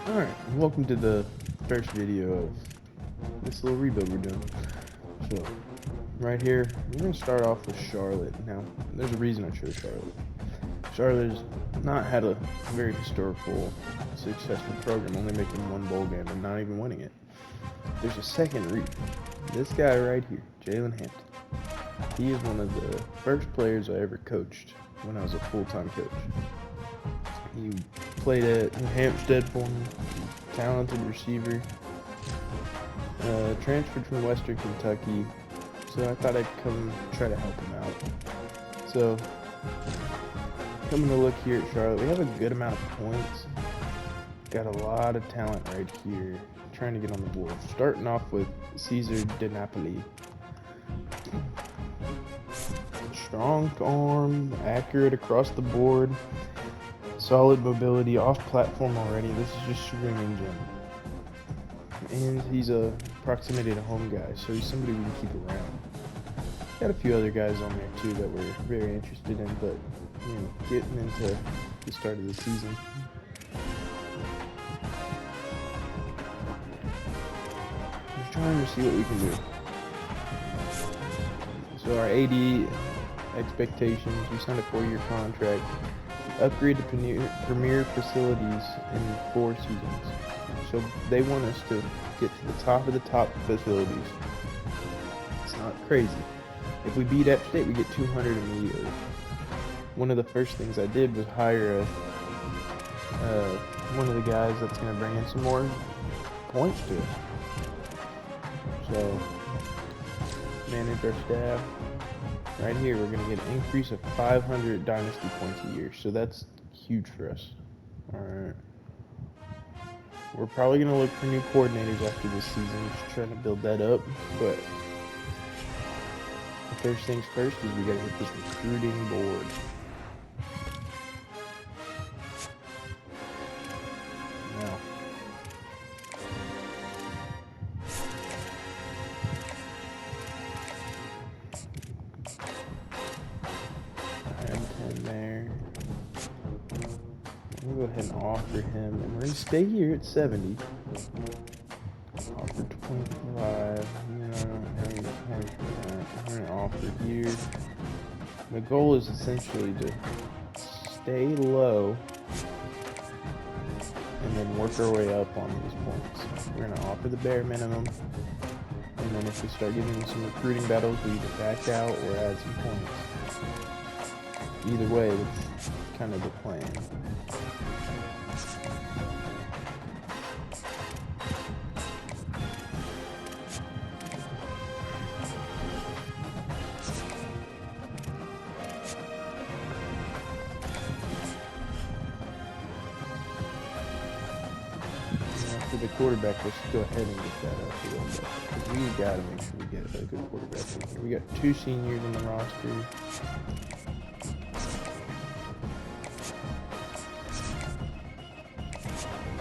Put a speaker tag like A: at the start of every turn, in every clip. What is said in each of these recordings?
A: Alright, welcome to the first video of this little rebuild we're doing. So, right here, we're going to start off with Charlotte. Now, there's a reason I chose Charlotte. Charlotte has not had a very historical, successful program, only making one bowl game and not even winning it. There's a second reason. This guy right here, Jalen Hampton. He is one of the first players I ever coached when I was a full-time coach. He played at New Hampstead for me, talented receiver, transferred from Western Kentucky, so I thought I'd come try to help him out. So, coming to look here at Charlotte, we have a good amount of points, got a lot of talent right here, trying to get on the board. Starting off with Caesar De Napoli. Strong arm, accurate across the board, solid mobility, off platform already. This is just screaming gem. And he's a proximity to home guy, so he's somebody we can keep around. Got a few other guys on there too that we're very interested in, but getting into the start of the season. Just trying to see what we can do. So our AD expectations, we signed a 4-year contract, upgrade to premier facilities in 4 seasons. So they want us to get to the top of the top facilities. It's not crazy. If we beat App State, we get 200 immediately. One of the first things I did was hire one of the guys that's going to bring in some more points to us. So, manage our staff. Right here, we're going to get an increase of 500 dynasty points a year. So that's huge for us. Alright. We're probably going to look for new coordinators after this season, just trying to build that up. But the first things first is we got to hit this recruiting board. Now, I have 10 there. I'm going to go ahead and offer him, and we're going to stay here at 70. Offer 25. We're going to offer here. The goal is essentially to stay low and then work our way up on these points. We're going to offer the bare minimum, and then if we start getting some recruiting battles, we either back out or add some points. Either way, that's kind of the plan. For the quarterback, let's go ahead and get that up a little bit. Because we got to make sure we get a good quarterback in here. We got 2 seniors in the roster.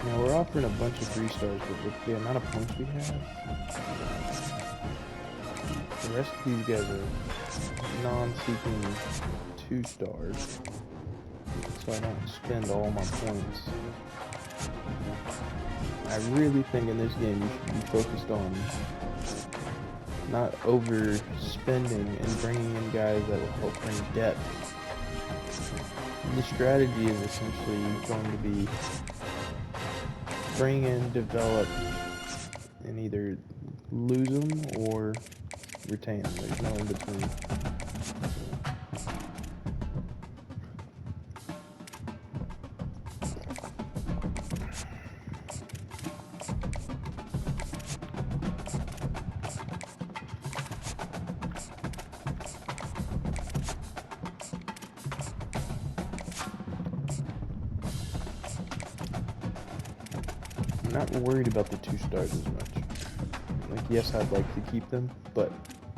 A: Now we're offering a bunch of 3 stars, but with the amount of points we have, the rest of these guys are non-seeking 2 stars. So I don't spend all my points. I really think in this game you should be focused on not overspending and bringing in guys that will help bring depth. The strategy is essentially going to be bring in, develop, and either lose them or retain them. There's no in between. I'm not worried about the 2 stars as much. Like, yes, I'd like to keep them, but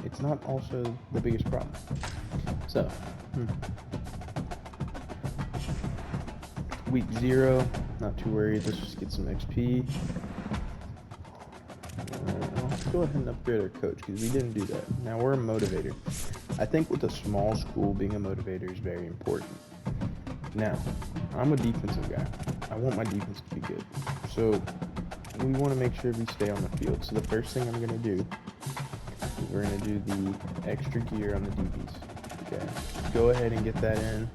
A: it's not also the biggest problem. So, week 0, not too worried. Let's just get some XP. Let's go ahead and upgrade our coach because we didn't do that. Now we're a motivator. I think with a small school, being a motivator is very important. Now, I'm a defensive guy. I want my defense to be good. So we want to make sure we stay on the field. So the first thing I'm going to do is we're going to do the extra gear on the DBs. Okay, go ahead and get that in.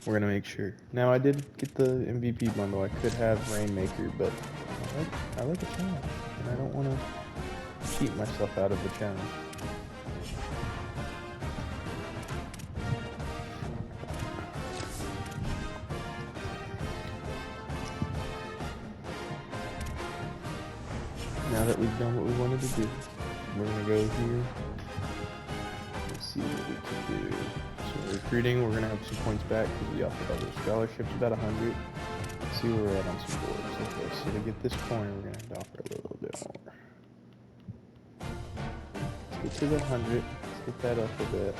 A: We're going to make sure. Now I did get the MVP bundle. I could have Rainmaker, but I like a challenge, and I don't want to cheat myself out of the challenge. Now that we've done what we wanted to do, we're going to go here and see what we can do. So recruiting, we're going to have some points back because we offered other scholarships, about 100. Let's see where we're at on some boards. Okay, so to get this point, we're going to have to offer a little bit more. Let's get to the 100. Let's get that up a bit.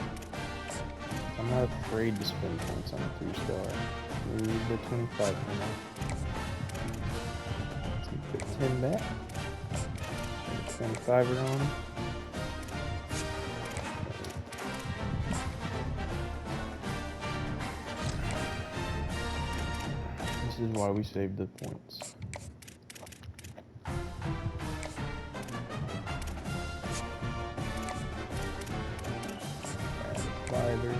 A: I'm not afraid to spend points on a 3-star. Move the 25 for now. Let's put 10 back. 25 are on. This is why we saved the points. Fiber.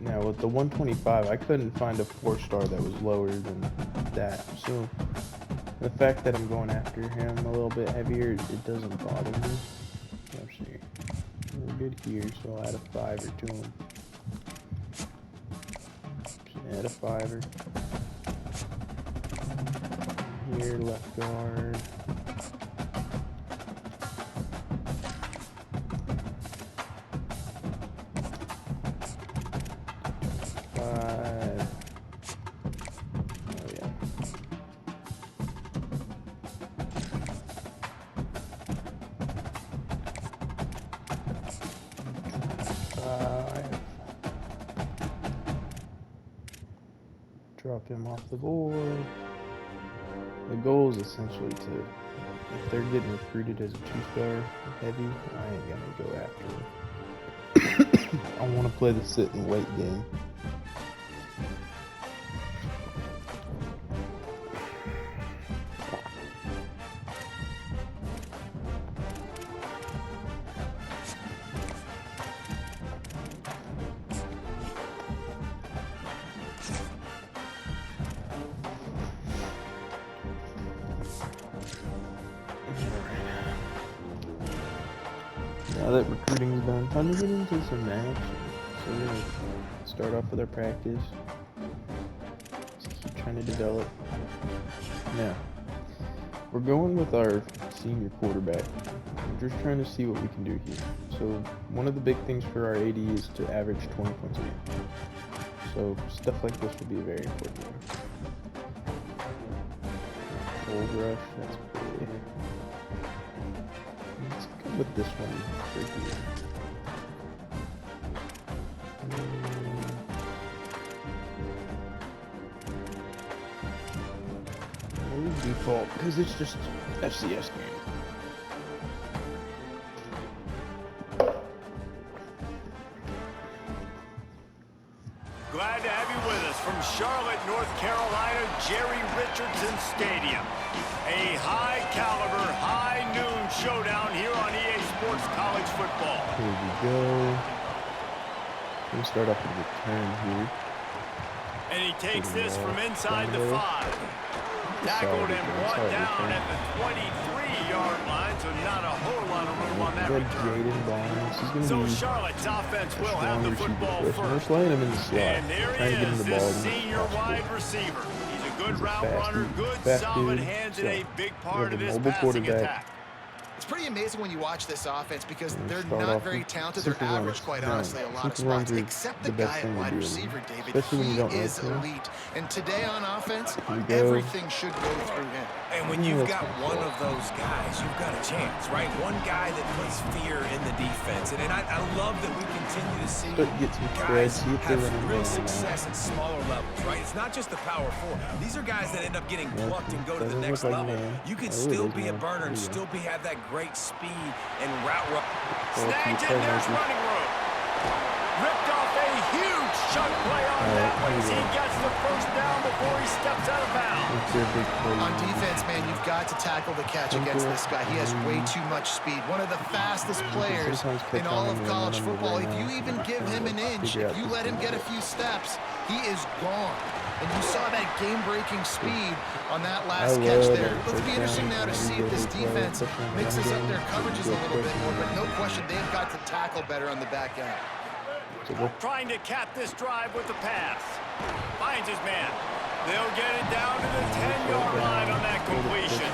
A: Now with the 125, I couldn't find a 4-star that was lower than that. So the fact that I'm going after him a little bit heavier, it doesn't bother me. Let's see. We're good here, so I'll add a 5er to him. Just add a 5er. Here, left guard. Drop him off the board. The goal is essentially to, if they're getting recruited as a 2-star heavy, I ain't gonna go after them. I want to play the sit and wait game. Now that recruiting's done, time to get into some action. So we're gonna start off with our practice. Just keep trying to develop. Now, we're going with our senior quarterback. We're just trying to see what we can do here. So one of the big things for our AD is to average 20 points a game. So stuff like this will be a very important one. Gold rush, that's big. Let's go with this one right here. We'll default because it's just FCS game.
B: Glad to have you with us from Charlotte, North Carolina, Jerry Richardson Stadium. A high-caliber, high-noon showdown here on EA Sports College Football.
A: Here we go. We'll start off with a return here.
B: And he takes this from inside the 5. Tackled and brought down at the 23-yard line, so not a whole lot of room on that return. So Charlotte's offense will have the football first.
A: We're playing him in the slot.
B: And there he is, this senior wide receiver. He's a good route runner, good solid hands, and a big part of this passing attack.
C: It's pretty amazing when you watch this offense because they're not very talented. They're average, quite honestly, a lot of spots, except the guy at wide receiver, David. He is elite. And today on offense, everything should go through him.
D: And when you've got one of those guys, you've got a chance, right? One guy that puts fear in the defense. And I love that we continue to see guys have real success at smaller levels, right? It's not just the power four. These are guys that end up getting plucked and go to the next level. You can still be a burner and still have that great speed and route run.
B: Snagged it, there's running room. Ripped off a huge chunk play on that one as he gets the first down before he steps out of bounds.
C: On defense, man, you've got to tackle the catch against this guy. He has way too much speed. One of the fastest players in all of college football. If you even give him an inch, if you let him get a few steps, he is gone. And you saw that game-breaking speed on that last catch there. Let's be interesting now to see if this defense mixes up their coverages a little bit more. But no question, they've got to tackle better on the back end.
B: Trying to cap this drive with the pass. Finds his man. They'll get it down to the 10-yard line on that completion.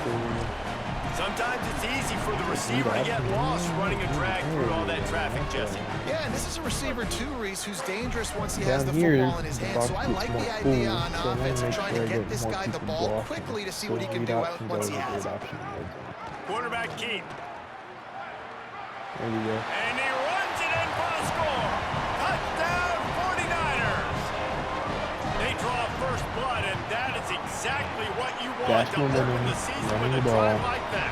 B: Sometimes it's easy for the receiver to get lost running a drag through all that traffic, Jesse.
C: Yeah, and this is a receiver too, Reese, who's dangerous once he has the football in his hand. So I like the idea on offense of trying to get this guy the ball quickly to see what he can do once he has it.
B: Quarterback keep.
A: There we go.
B: And he runs it in for the score. Touchdown 49ers. They draw first blood, and that is exactly what you want to open the season with a drive like that.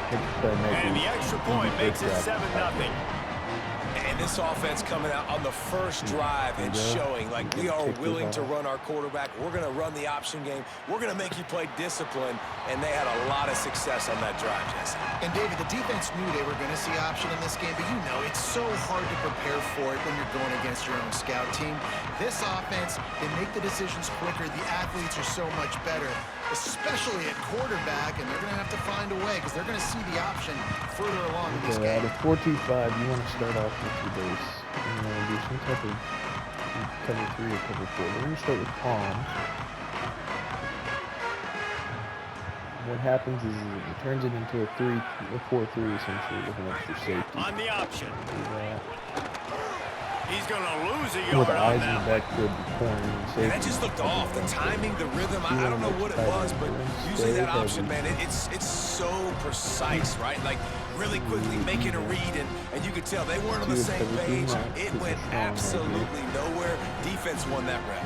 B: And the extra point makes it 7-0.
D: And this offense coming out on the first drive and showing like we are willing to run our quarterback. We're going to run the option game. We're going to make you play discipline. And they had a lot of success on that drive, Jesse.
C: And David, the defense knew they were going to see option in this game, but you know it's so hard to prepare for it when you're going against your own scout team. This offense, they make the decisions quicker. The athletes are so much better, especially at quarterback, and they're going to have to find a way because they're going to see the option further along in this game.
A: Out of 4-2-5, you want to start off with your base. You want to do some type of cover 3 or cover 4. We're going to start with palm. What happens is it turns it into a 4-3 essentially with an extra safety.
B: On the option. He's going to lose a
A: with
B: yard on
A: eyes in the
B: that.
A: back toward the corner and safety.
D: And that just looked off. The timing, the rhythm, I don't know what it was, but usually that option, man, it's so precise, right? Like really quickly making a read, and you could tell they weren't on the same page. It went absolutely nowhere. Defense won that rep.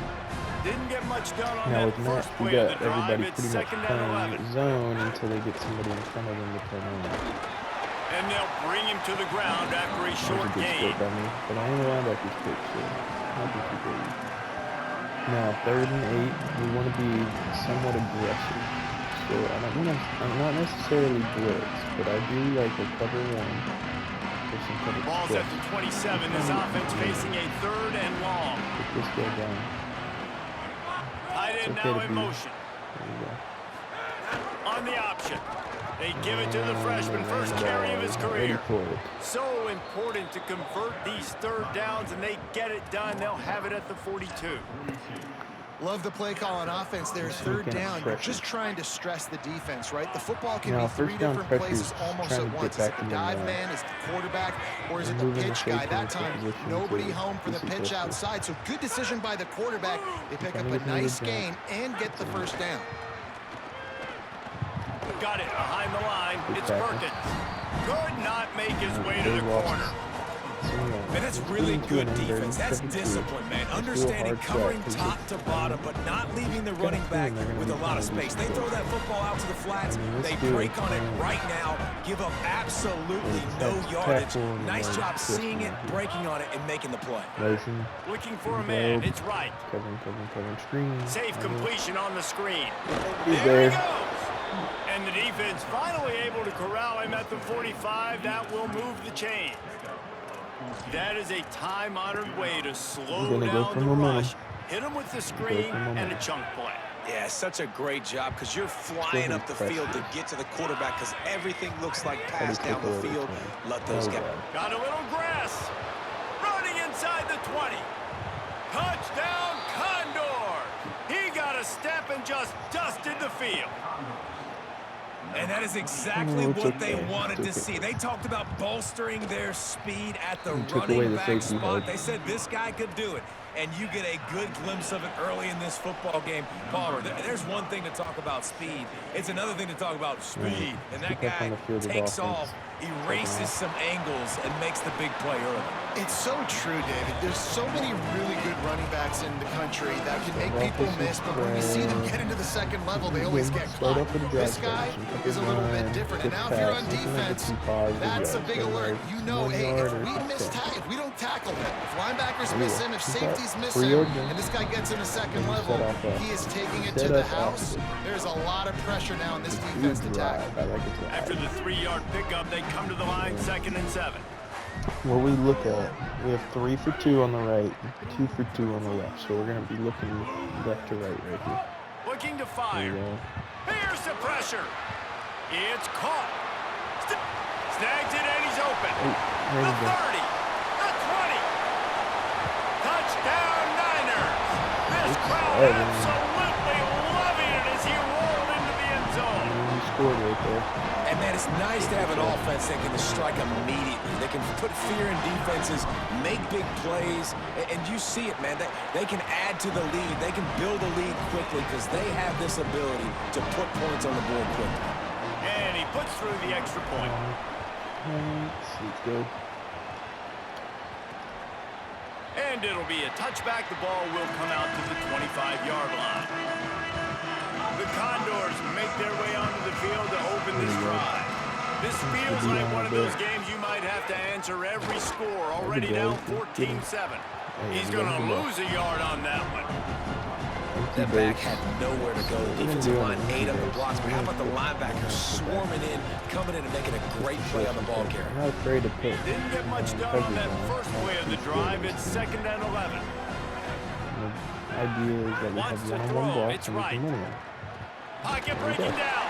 B: Didn't get much done on
A: Now
B: that
A: with
B: first
A: Matt,
B: play
A: you
B: of
A: got
B: the drive.
A: everybody
B: It's
A: pretty much
B: 2nd and
A: playing
B: 11.
A: zone until they get somebody in front of them to play on.
B: And they'll bring him to the ground after a short gain.
A: By me, but I ain't linebackers quick, so I'll be too big. Now 3rd and 8, we want to be somewhat aggressive. So I'm not necessarily blitz, but I do like a cover 1.
B: Ball's at the 27. This offense facing a 3rd and long.
A: Put this guy down.
B: Tight end now in motion.
A: There we go.
B: On the option. They give it to the freshman, first carry of his career. So important to convert these 3rd downs, and they get it done. They'll have it at the 42.
C: Love the play call on offense there. 3rd down, you're just trying to stress the defense, right? The football can be 3 different places almost at once. Is it the dive man, is it the quarterback, or is it the pitch guy? That time, nobody home for the pitch outside. So good decision by the quarterback. They pick up a nice gain and get the first down.
B: Got it behind the line. It's Perkins. Could not make his way to the corner.
D: Man, that's really good defense. That's discipline, man. Understanding covering top to bottom, but not leaving the running back with a lot of space. They throw that football out to the flats. They break on it right now, give up absolutely no yardage. Nice job seeing it, breaking on it, and making the play.
B: Looking for a man. It's right.
A: Covering screen.
B: Safe completion on the screen.
A: He's
B: There he goes. And the defense finally able to corral him at the 45. That will move the chain. That is a time-honored way to slow down the rush. Hit him with the screen and a chunk play.
D: Yeah, such a great job because you're flying up the field to get to the quarterback because everything looks like pass down the field. Let those guys.
B: Got a little grass. Running inside the 20. Touchdown, Condor. He got a step and just dusted the field.
D: And that is exactly what they wanted to see. They talked about bolstering their speed at the running back spot. They said this guy could do it. And you get a good glimpse of it early in this football game. Palmer, there's one thing to talk about speed. It's another thing to talk about speed. And that guy takes off, erases some angles, and makes the big play early.
C: It's so true, David. There's so many really good running backs in the country that can make people miss, but when we see them get into the second level, they always get caught. This guy is a little bit different. And now if you're on defense, that's a big alert. You know, hey, if we don't tackle him, if linebackers miss him, if safeties miss him, and this guy gets in the second level, he is taking it to the house. There's a lot of pressure now in this defense to tackle.
B: After the 3-yard pickup, they come to the line 2nd and 7.
A: What we look at, we have 3 for 2 on the right, 2 for 2 on the left. So we're going to be looking left to right here.
B: Looking to fire. Here's the pressure. It's caught. Snags it and he's open. The 30. The 20. Touchdown Niners. This crowd absolutely loving it as he rolled into the end zone.
A: He scored right there.
D: And, man, it's nice to have an offense that can strike immediately. They can put fear in defenses, make big plays, and you see it, man. They can add to the lead. They can build a lead quickly because they have this ability to put points on the board quickly.
B: And he puts through the extra point.
A: Let's go.
B: And it'll be a touchback. The ball will come out to the 25-yard line. The Condors make their way onto the field to open this drive. This feels like one of those games you might have to answer every score. Already down 14-7. He's going to lose a yard on that one.
D: That back had nowhere to go. The defensive line ate up the blocks, but how about the linebackers swarming in, coming in and making a great play on the ball carrier?
A: I'm not afraid to pick.
B: Didn't get much done on that first play of the drive. It's 2nd and 11.
A: The idea is that we have one-on-one block and we can win it.
B: Pocket breaking down.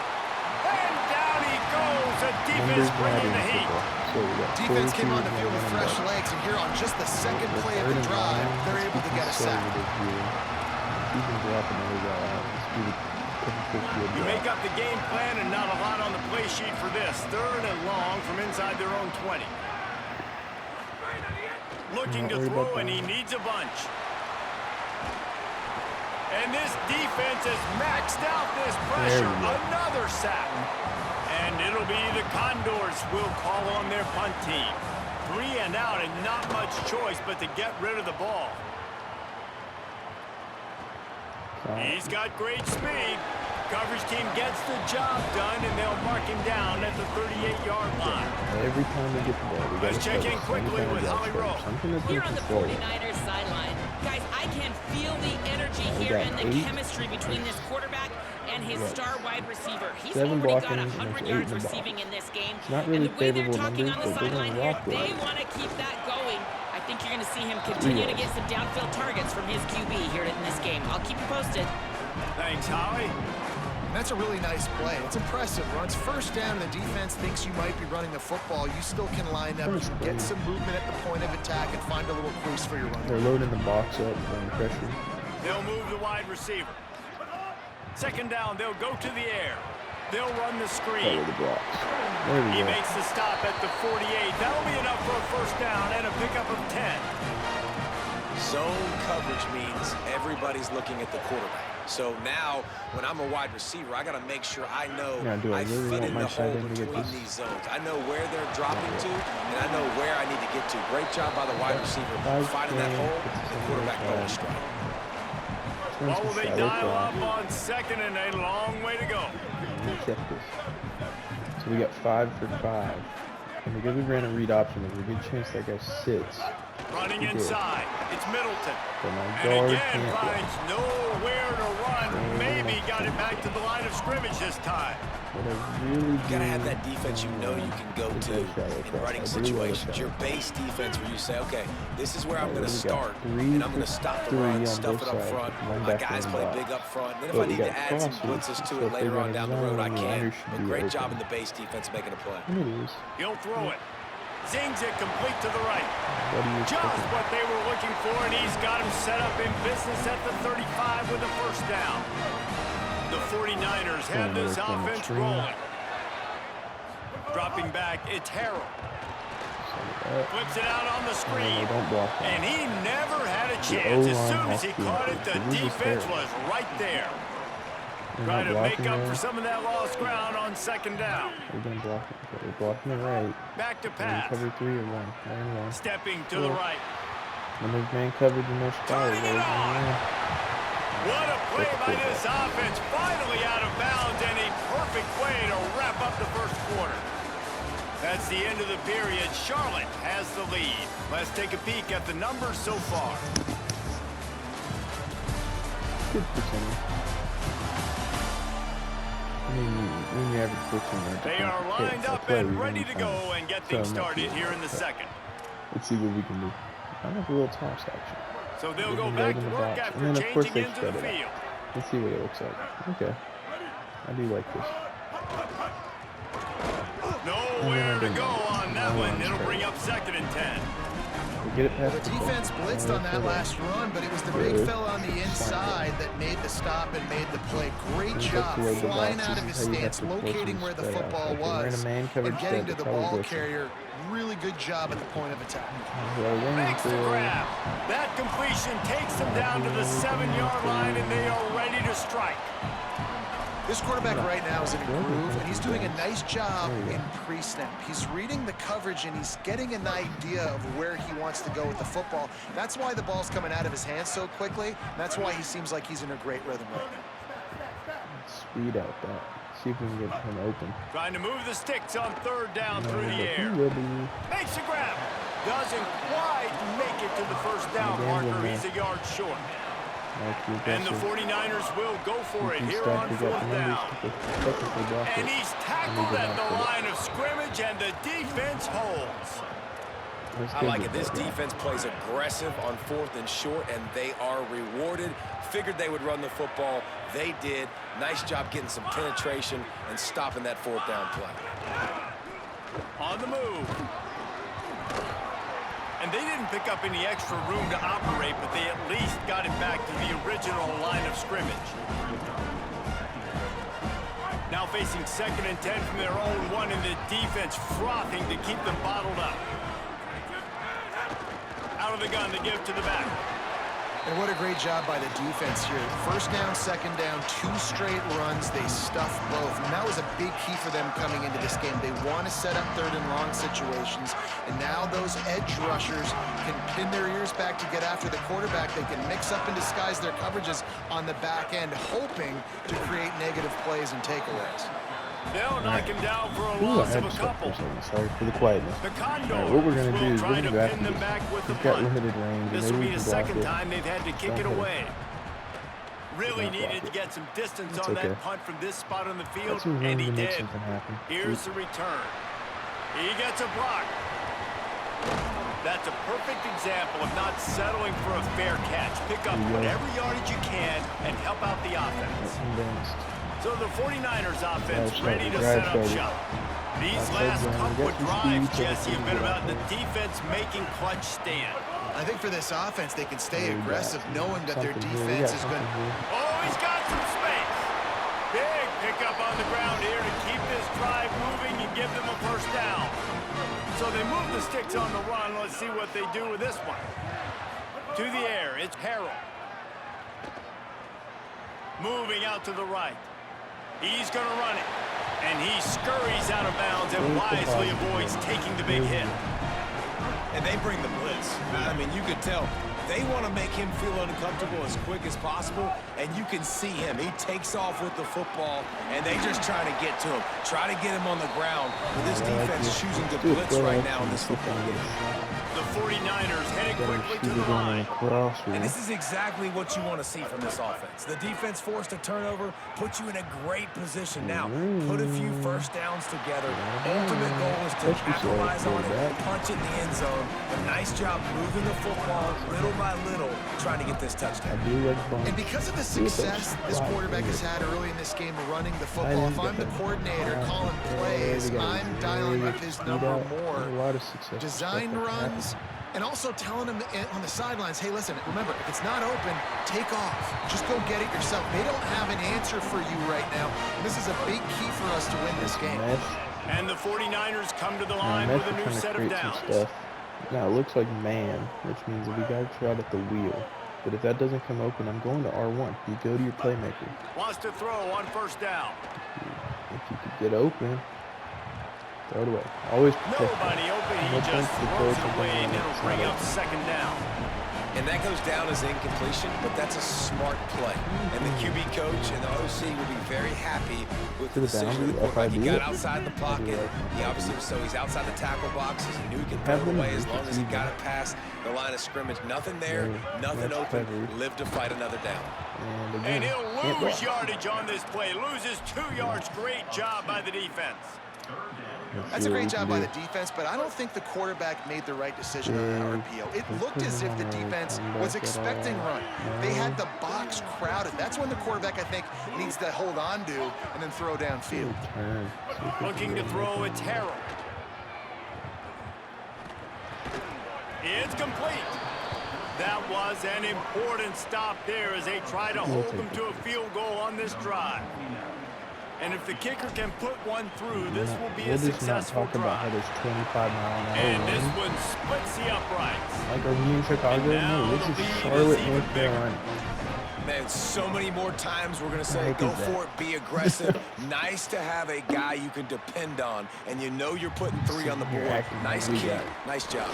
B: And down he goes. The defense bringing the heat.
C: Defense came on the field with fresh legs, and here on just the second play of the drive, they're able to get a sack.
B: You make up the game plan and not a lot on the play sheet for this. 3rd and long from inside their own 20. Looking to throw, and he needs a bunch. And this defense has maxed out this pressure. Another sack. And it'll be the Condors will call on their punt team. 3 and out and not much choice but to get rid of the ball. He's got great speed. Coverage team gets the job done, and they'll mark him down at the 38-yard line.
A: Every time we get the ball, we
B: Let's check in quickly with Holly Rowe.
E: Here on the 49ers sideline, guys, I can feel the energy here and the chemistry between this quarterback and his star wide receiver. He's already got 100 yards receiving in this game.
A: And
E: the way they're talking on the sideline here, they want to keep that going. I think you're going to see him continue to get some downfield targets from his QB here in this game. I'll keep you posted.
B: Thanks, Holly.
C: And that's a really nice play. It's impressive. Runs 1st down, and the defense thinks you might be running the football. You still can line up, get some movement at the point of attack, and find a little crease for your run.
A: They're loading the box up on the pressure.
B: They'll move the wide receiver. 2nd down, they'll go to the air. They'll run the screen. He makes the stop at the 48. That'll be enough for a 1st down and a pickup of 10.
D: Zone coverage means everybody's looking at the quarterback. So now, when I'm a wide receiver, I got to make sure I know I fit in the hole between these zones. I know where they're dropping to, and I know where I need to get to. Great job by the wide receiver finding that hole, the quarterback going straight.
B: What will they dial up on 2nd and a long way to go?
A: Check this. So we got 5 for 5. And because we ran a read option, there's a good chance that guy sits.
B: Running inside. It's Middleton.
A: And
B: again finds nowhere to run. Maybe got it back to the line of scrimmage this time.
D: You gotta have that defense you know you can go to in running situations. Your base defense where you say, okay, this is where I'm gonna start, and I'm gonna stop the run, stuff it up front. My guys play big up front. Then if I need to add some blitzes to it later on down the road, I can. But great job in the base defense making a play.
B: He'll throw it. Zings it complete to the right. Just what they were looking for, and he's got him set up in business at the 35 with a 1st down. The 49ers have this offense rolling. Dropping back, it's Harold. Flips it out on the screen. And he never had a chance. As soon as he caught it, the defense was right there. Trying to make up for some of that lost ground on second down.
A: They're blocking it right.
B: Back to pass.
A: Cover 3 or 1.
B: Stepping to the right.
A: When there's man coverage in their spot,
B: what a play by this offense. Finally out of bounds, and a perfect way to wrap up the first quarter. That's the end of the period. Charlotte has the lead. Let's take a peek at the numbers so far.
A: Good percentage. When you average 14 yards.
B: They are lined up and ready to go and get things started here in the second.
A: Let's see what we can do. I have a little toss action.
B: So they'll go back to work after changing into the field.
A: Let's see what it looks like. Okay. I do like this.
B: Nowhere to go on that one. It'll bring up 2nd and 10.
A: Get it past
C: the defense blitzed on that last run, but it was the big fella on the inside that made the stop and made the play. Great job flying out of his stance, locating where the football was, and getting to the ball carrier. Really good job at the point of attack.
B: Makes the grab. That completion takes them down to the 7-yard line, and they are ready to strike.
C: This quarterback right now is in a groove, and he's doing a nice job in pre-snap. He's reading the coverage, and he's getting an idea of where he wants to go with the football. That's why the ball's coming out of his hands so quickly. That's why he seems like he's in a great rhythm right now.
A: Speed out that. See if we can get him open.
B: Trying to move the sticks on 3rd down through the air. Makes a grab. Doesn't quite make it to the first down marker. He's a yard short. And the 49ers will go for it here on 4th down. And he's tackled at the line of scrimmage, and the defense holds.
D: I like it. This defense plays aggressive on 4th and short, and they are rewarded. Figured they would run the football. They did. Nice job getting some penetration and stopping that 4th down play.
B: On the move. And they didn't pick up any extra room to operate, but they at least got it back to the original line of scrimmage. Now facing 2nd and 10 from their own 1, and the defense frothing to keep them bottled up. Out of the gun to give to the back.
C: And what a great job by the defense here. 1st down, 2nd down, 2 straight runs. They stuffed both. And that was a big key for them coming into this game. They want to set up 3rd and long situations. And now those edge rushers can pin their ears back to get after the quarterback. They can mix up and disguise their coverages on the back end, hoping to create negative plays and takeaways.
B: They'll knock him down for a loss of a couple.
A: Sorry for the quietness.
B: The Condors
A: what we're going to do is
B: try
A: we're
B: to
A: going
B: pin them back with the
A: We've got
B: punt.
A: limited range.
B: This will be the 2nd time they've had to kick it away. Really needed to get some distance on that punt from this spot on the field, and he did. Here's the return. He gets a block. That's a perfect example of not settling for a fair catch. Pick up whatever yardage you can and help out the offense. So the 49ers offense ready to set up shop. These last couple of drives, Jesse, have been about the defense making clutch stand.
C: I think for this offense, they can stay aggressive knowing that their defense is going to...
B: Oh, he's got some space. Big pickup on the ground here to keep this drive moving and give them a 1st down. So they move the sticks on the run. Let's see what they do with this one. To the air, it's Harold. Moving out to the right. He's going to run it. And he scurries out of bounds and wisely avoids taking the big hit.
D: And they bring the blitz. I mean, you could tell they want to make him feel uncomfortable as quick as possible, and you can see him. He takes off with the football, and they just try to get to him, try to get him on the ground. But this defense is choosing to blitz right now in this football game.
B: The 49ers heading quickly to the line.
D: And this is exactly what you want to see from this offense. The defense forced a turnover, puts you in a great position. Now, put a few 1st downs together. Ultimate goal is to capitalize on it, punch it in the end zone. A nice job moving the football little by little, trying to get this touchdown.
C: And because of the success this quarterback has had early in this game running the football, if I'm the coordinator calling plays, I'm dialing up his number more. Designed runs, and also telling them on the sidelines, hey, listen, remember, if it's not open, take off. Just go get it yourself. They don't have an answer for you right now. And this is a big key for us to win this game.
B: And the 49ers come to the line with a new set of downs.
A: Now, it looks like man, which means that we got a shot at the wheel. But if that doesn't come open, I'm going to R1. You go to your playmaker.
B: Wants to throw on first down.
A: If you could get open, throw it away. Always protect
B: nobody open. He just throws it away, and it'll bring up second down.
D: And that goes down as incompletion, but that's a smart play. And the QB coach and the OC will be very happy with the decision. The quarterback, he got outside the pocket. He obviously, so he's outside the tackle box. He knew he could throw it away as long as he got it past the line of scrimmage. Nothing there, nothing open. Live to fight another down.
B: And he'll lose yardage on this play. Loses 2 yards. Great job by the defense.
C: That's a great job by the defense, but I don't think the quarterback made the right decision on the RPO. It looked as if the defense was expecting run. They had the box crowded. That's when the quarterback, I think, needs to hold on to and then throw downfield.
B: Looking to throw, it's Harold. It's complete. That was an important stop there as they try to hold them to a field goal on this drive. And if the kicker can put one through, this will be a successful drive.
A: About how there's 25-mile-an-hour
B: and this one splits the uprights.
A: Like, are we in Chicago? No, this is Charlotte, North Carolina.
D: Man, so many more times we're going to say, go for it, be aggressive. Nice to have a guy you can depend on, and you know you're putting 3 on the board. Nice kick, nice job.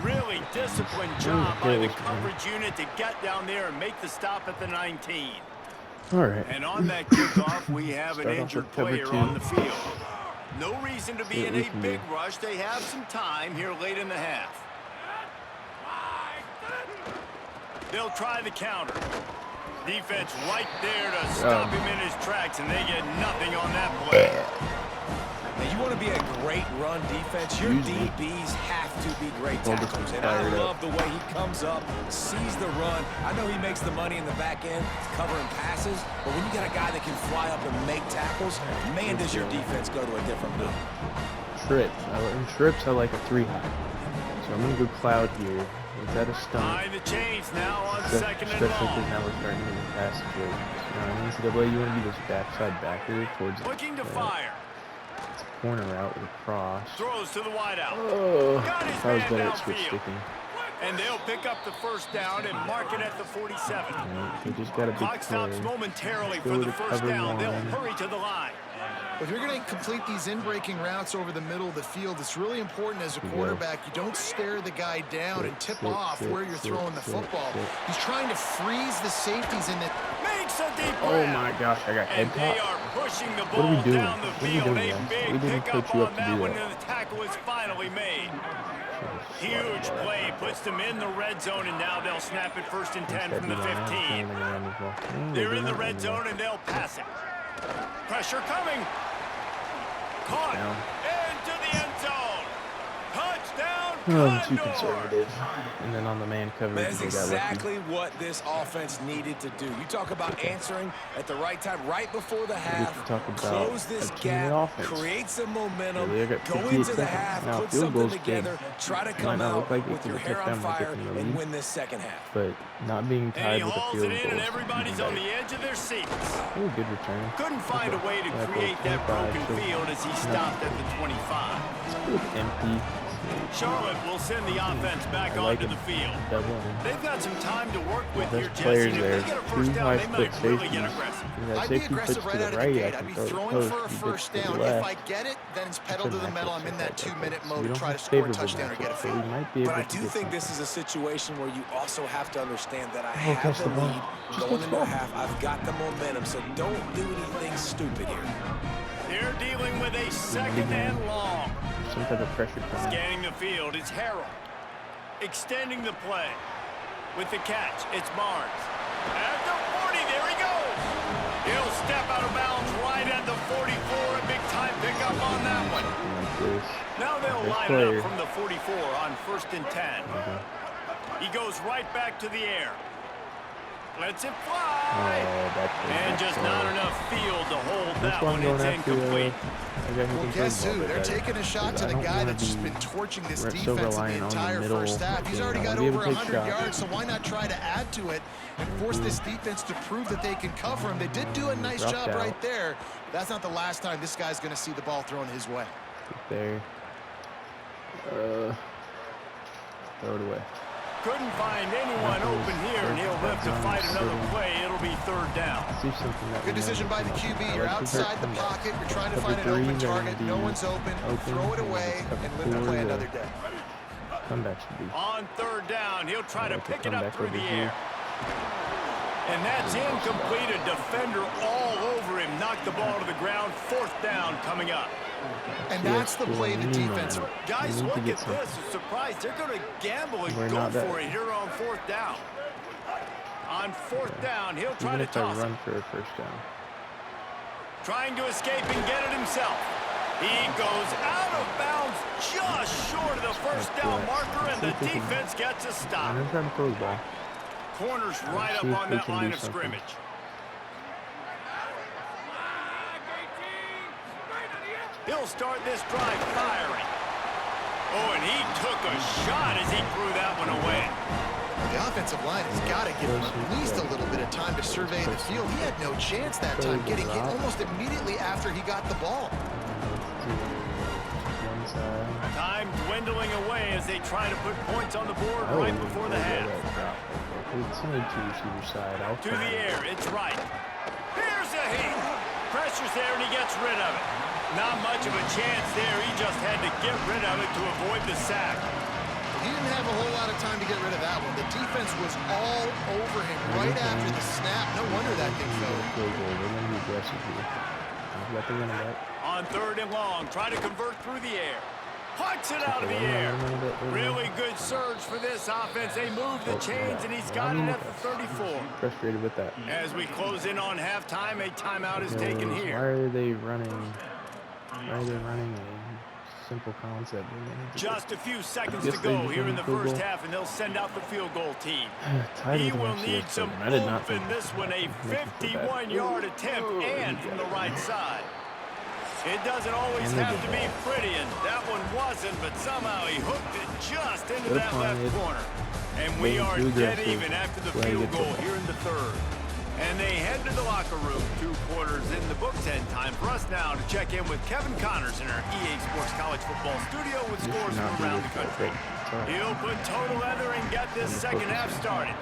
B: Really disciplined job by the coverage unit to get down there and make the stop at the 19.
A: All right.
B: And on that kickoff, we have an injured player on the field. No reason to be in a big rush. They have some time here late in the half. They'll try the counter. Defense right there to stop him in his tracks, and they get nothing on that play.
D: Now, you want to be a great run defense, your DBs have to be great tackles. And I love the way he comes up, sees the run. I know he makes the money in the back end covering passes, but when you got a guy that can fly up and make tackles, man, does your defense go to a different level.
A: Trips, I like a 3 high. So I'm going to go cloud here. Is that a stunt?
B: Behind the chains now on second and long.
A: Especially because now we're starting to get past the NCAA, you want to be this backside backer towards
B: looking to fire.
A: Corner route with a cross.
B: Throws to the wideout.
A: Oh,
B: got his
A: I was
B: man
A: better at switch
B: downfield.
A: sticking.
B: And they'll pick up the first down and mark it at the 47.
A: They just got a big
B: clock stops momentarily for the first down. They'll hurry to the line.
C: If you're going to complete these in-breaking routes over the middle of the field, it's really important as a quarterback you don't stare the guy down and tip off where you're throwing the football. He's trying to freeze the safeties in the...
B: Makes a deep
A: Oh my gosh, I got head caught.
B: They are pushing the ball down the field. A big pickup on that one, and the tackle is finally made. Huge play puts them in the red zone, and now they'll snap it 1st and 10 from the 15. They're in the red zone, and they'll pass it. Pressure coming. Caught. Into the end zone. Touchdown.
A: Too conservative. And then on the man coverage,
D: that's exactly what this offense needed to do. You talk about answering at the right time, right before the half. Close this gap, create some momentum, go into the half, put something together, try to come out with your hair on fire and win this second half.
A: But not being tied with a field goal.
B: And everybody's on the edge of their seats.
A: Oh, good return.
B: Couldn't find a way to create that broken field as he stopped at the 25.
A: Empty.
B: Charlotte will send the offense back onto the field. They've got some time to work with here, Jesse. If they get a first down, they might really get aggressive.
C: I'd be aggressive right out of the gate. I'd be throwing for a first down. If I get it, then it's pedal to the metal. I'm in that 2-minute mode to try to score a touchdown or get a field.
D: But I do think this is a situation where you also have to understand that I have the lead going into half. I've got the momentum, so don't do anything stupid here.
B: They're dealing with a 2nd and long.
A: Some type of pressure coming.
B: Scanning the field, it's Harold. Extending the play. With the catch, it's Barnes. At the 40, there he goes. He'll step out of bounds right at the 44. A big-time pickup on that one. Now they'll line it up from the 44 on 1st and 10. He goes right back to the air. Lets it fly. And just not enough field to hold that one. It's incomplete.
C: Well, guess who? They're taking a shot to the guy that's just been torching this defense in the entire first half. He's already got over 100 yards, so why not try to add to it and force this defense to prove that they can cover him? They did do a nice job right there. But that's not the last time this guy's going to see the ball thrown his way.
A: There. Throw it away.
B: Couldn't find anyone open here, and he'll live to fight another play. It'll be third down.
C: Good decision by the QB. You're outside the pocket. You're trying to find an open target. No one's open. Throw it away and live to play another day.
A: Comeback should be.
B: On third down, he'll try to pick it up through the air. And that's incomplete. A defender all over him. Knocked the ball to the ground. Fourth down coming up.
C: And that's the play the defense.
B: Guys, look at this. A surprise. They're going to gamble and go for it here on fourth down. On fourth down, he'll try to toss it.
A: Run for a first down.
B: Trying to escape and get it himself. He goes out of bounds just short of the first down marker, and the defense gets a stop.
A: I'm trying to throw the ball.
B: Corner's right up on that line of scrimmage. He'll start this drive firing. Oh, and he took a shot as he threw that one away.
C: The offensive line has got to give him at least a little bit of time to survey the field. He had no chance that time, getting hit almost immediately after he got the ball.
B: Time dwindling away as they try to put points on the board right before the half.
A: It's only to receiver side.
B: To the air, it's right. Here's a hit. Pressure's there, and he gets rid of it. Not much of a chance there. He just had to get rid of it to avoid the sack.
C: He didn't have a whole lot of time to get rid of that one. The defense was all over him right after the snap. No wonder that thing fell.
B: On third and long, try to convert through the air. Puts it out of the air. Really good surge for this offense. They move the chains, and he's got it at the 34.
A: Frustrated with that.
B: As we close in on halftime, a timeout is taken here.
A: Why are they running? Why are they running a simple concept?
B: Just a few seconds to go here in the first half, and they'll send out the field goal team. He will need some oomph in this one. A 51-yard attempt, and from the right side. It doesn't always have to be pretty, and that one wasn't, but somehow he hooked it just into that left corner. And we are dead even after the field goal here in the third. And they head to the locker room. 2 quarters in the books, and time for us now to check in with Kevin Connors in our EA Sports College Football studio with scores from around the country. He'll put total leather and get this second half started.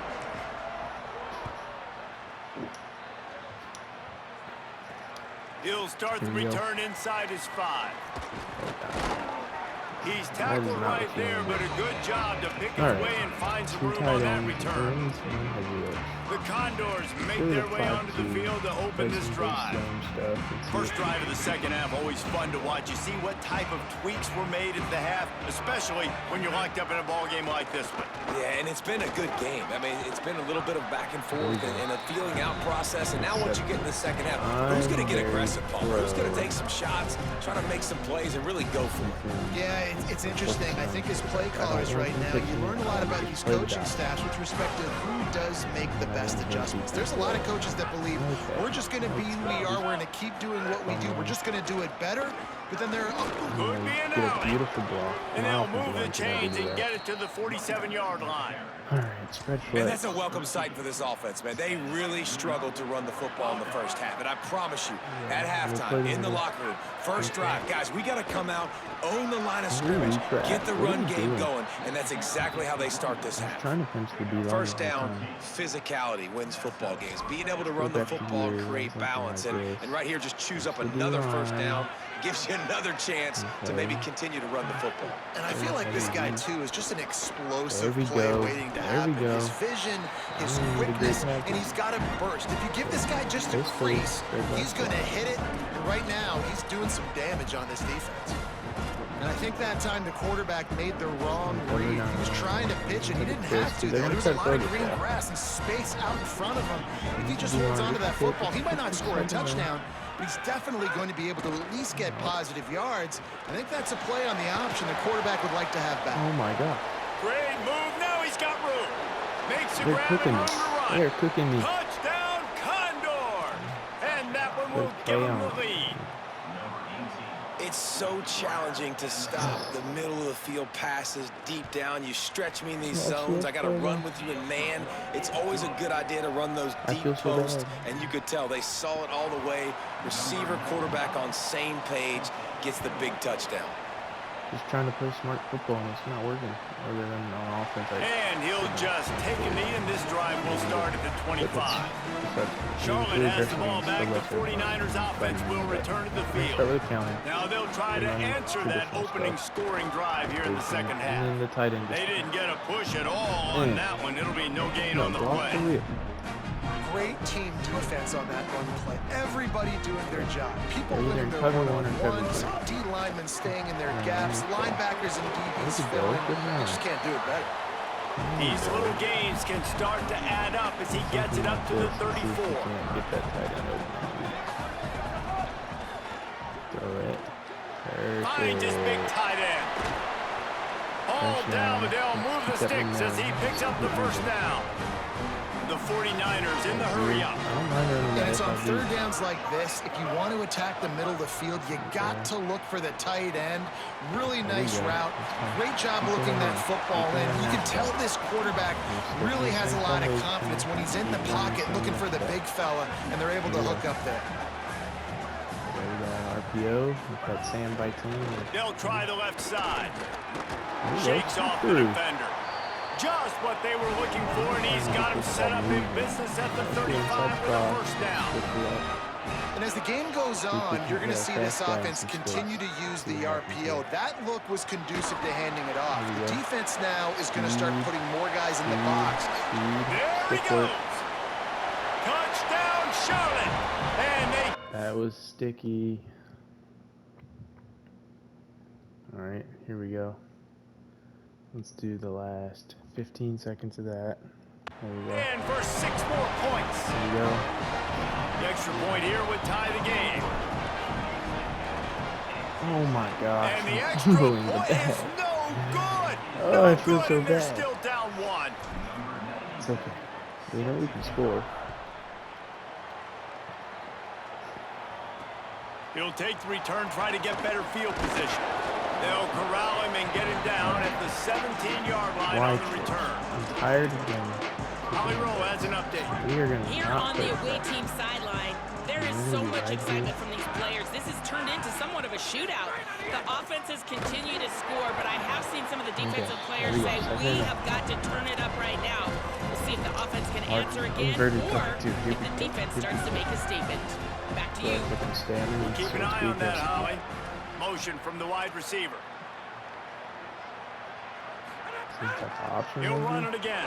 B: He'll start the return inside his 5. He's tackled right there, but a good job to pick his way and find some room on that return. The Condors make their way onto the field to open this drive. First drive of the second half, always fun to watch. You see what type of tweaks were made at the half, especially when you're locked up in a ball game like this one.
D: Yeah, and it's been a good game. I mean, it's been a little bit of back and forth and a feeling out process. And now once you get in the second half, who's going to get aggressive, Paul? Who's going to take some shots, try to make some plays, and really go for it?
C: Yeah, it's interesting. I think as play callers right now, you learn a lot about these coaching staffs with respect to who does make the best adjustments. There's a lot of coaches that believe we're just going to be who we are. We're going to keep doing what we do. We're just going to do it better. But then there
B: could be an alley. And they'll move the chains and get it to the 47-yard line.
A: All right, spread foot.
D: And that's a welcome sight for this offense, man. They really struggled to run the football in the first half. And I promise you, at halftime, in the locker room, first drive, guys, we got to come out, own the line of scrimmage, get the run game going, and that's exactly how they start this half. First down, physicality wins football games. Being able to run the football and create balance. And right here, just choose up another first down. Gives you another chance to maybe continue to run the football.
C: And I feel like this guy, too, is just an explosive play waiting to happen. His vision, his quickness, and he's got a burst. If you give this guy just a crease, he's going to hit it. And right now, he's doing some damage on this defense. And I think that time the quarterback made the wrong read. He was trying to pitch it. He didn't have to, though. There was a lot of green grass and space out in front of him. If he just holds on to that football, he might not score a touchdown, but he's definitely going to be able to at least get positive yards. I think that's a play on the option the quarterback would like to have back.
A: Oh, my God.
B: Great move. Now he's got room. Makes the
A: They're
B: grab
A: cooking
B: and
A: me.
B: room to run.
A: They're cooking me.
B: Touchdown, Condor. And that one will give them the lead.
D: It's so challenging to stop the middle of the field passes deep down. You stretch me in these zones. I got to run with you in man. It's always a good idea to run those deep posts, and you could tell they saw it all the way. Receiver, quarterback on same page, gets the big touchdown.
A: Just trying to play smart football, and it's not working. Other than on offense.
B: And he'll just take a knee, and this drive will start at the 25. Charlotte has the ball back. The 49ers offense will return to the field. Now they'll try to answer that opening scoring drive here in the second half.
A: And then the tight end.
B: They didn't get a push at all on that one. It'll be no gain on the play.
C: Great team defense on that run play. Everybody doing their job. People winning their one-on-ones, D linemen staying in their gaps, linebackers and DBs filling. You just can't do it better.
B: These little gains can start to add up as he gets it up to the 34.
A: Get that tight end open. Throw it.
B: Finds his big tight end. All down, but they'll move the sticks as he picks up the first down. The 49ers in the hurry up.
C: And it's on third downs like this. If you want to attack the middle of the field, you got to look for the tight end. Really nice route. Great job looking that football in. You can tell this quarterback really has a lot of confidence when he's in the pocket looking for the big fella, and they're able to hook up there.
A: RPO with that Sam by team.
B: They'll try the left side. Shakes off the defender. Just what they were looking for, and he's got him set up in business at the 35 for the first down.
C: And as the game goes on, you're going to see this offense continue to use the RPO. That look was conducive to handing it off. The defense now is going to start putting more guys in the box.
B: There he goes. Touchdown, Charlotte. And
A: that was sticky. All right, here we go. Let's do the last 15 seconds of that. There we go.
B: And for 6 more points.
A: There we go.
B: The extra point here would tie the game.
A: Oh my gosh.
B: And the extra point is no good.
A: Oh, I feel so
B: They're
A: bad.
B: still down 1.
A: It's okay. We know we can score.
B: He'll take the return, try to get better field position. They'll corral him and get him down at the 17-yard line on the return.
A: I'm tired again.
B: Holly Rowe has an update.
A: We are gonna
E: Here on the away team sideline, there is so much excitement from these players. This has turned into somewhat of a shootout. The offenses continue to score, but I have seen some of the defensive players say, we have got to turn it up right now. We'll see if the offense can answer again, or if the defense starts to make a statement. Back to you.
B: We'll keep an eye on that, Holly. Motion from the wide receiver. He'll run it again.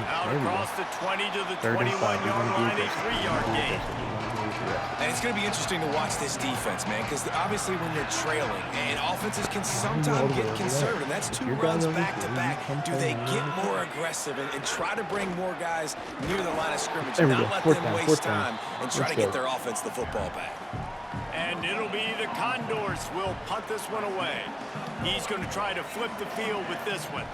B: Out across the 20 to the 21-yard line, a 3-yard gain.
D: And it's going to be interesting to watch this defense, man, because obviously when you're trailing, and offenses can sometimes get conservative. That's 2 runs back-to-back. Do they get more aggressive and try to bring more guys near the line of scrimmage and not let them waste time and try to get their offense the football back?
B: And it'll be the Condors will punt this one away. He's going to try to flip the field with this one.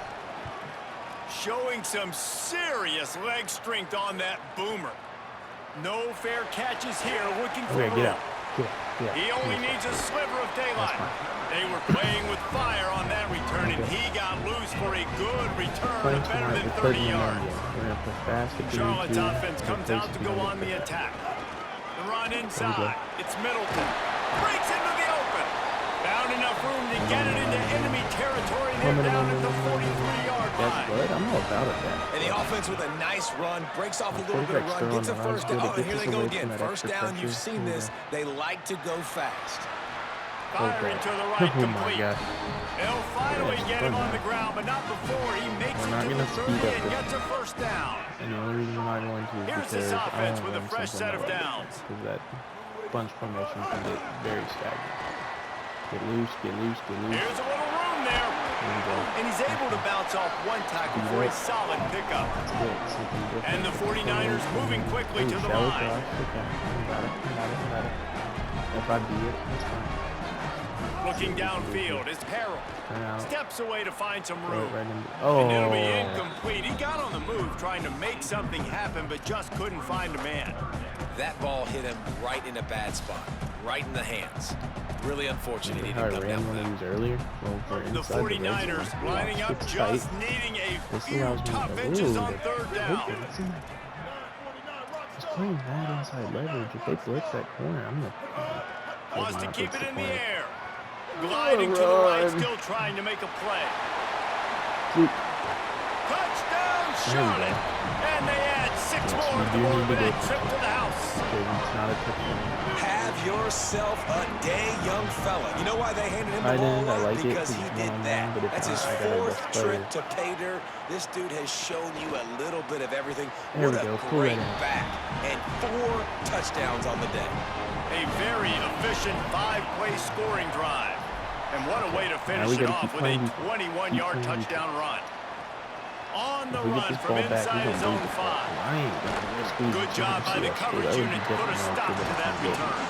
B: Showing some serious leg strength on that boomer. No fair catches here, looking for
A: get out.
B: He only needs a sliver of daylight. They were playing with fire on that return, and he got loose for a good return of better than 30 yards. Charlotte's offense comes out to go on the attack. The run inside. It's Middleton. Breaks into the open. Found enough room to get it into enemy territory. They're down at the 43-yard line.
A: I'm all about it then.
D: And the offense with a nice run, breaks off a little bit of run, gets a first down. Oh, and here they go again. First down, you've seen this. They like to go fast.
B: Firing to the right, complete. They'll finally get him on the ground, but not before he makes it to the 30 and gets a first down.
A: And the only reason we're not going to is
B: Here's this offense with a fresh set of downs.
A: Because that bunch formation can get very stagnant. Get loose, get loose, get loose.
B: Here's a little room there. And he's able to bounce off one tackle for a solid pickup. And the 49ers moving quickly to the line.
A: Okay, got it. If I beat it, that's fine.
B: Looking downfield is Harold. Steps away to find some room.
A: And
B: it'll be incomplete. He got on the move trying to make something happen, but just couldn't find a man.
D: That ball hit him right in a bad spot, right in the hands. Really unfortunate he didn't come down with that.
A: Earlier.
B: The 49ers lining up, just needing a few tough inches on third down.
A: He's playing that inside leverage. If they blitz that corner, I'm gonna.
B: Wants to keep it in the air. Gliding to the right, still trying to make a play. Touchdown, Charlotte! And they add 6 more to go over that trip to the house.
D: Have yourself a day, young fella. You know why they handed him the ball? Because he did that. That's his 4th trip to pay dirt. This dude has shown you a little bit of everything. What a great back. And 4 touchdowns on the day.
B: A very efficient 5-play scoring drive. And what a way to finish it off with a 21-yard touchdown run. On the run from inside his own 5. Good job by the coverage unit to put a stop to that return.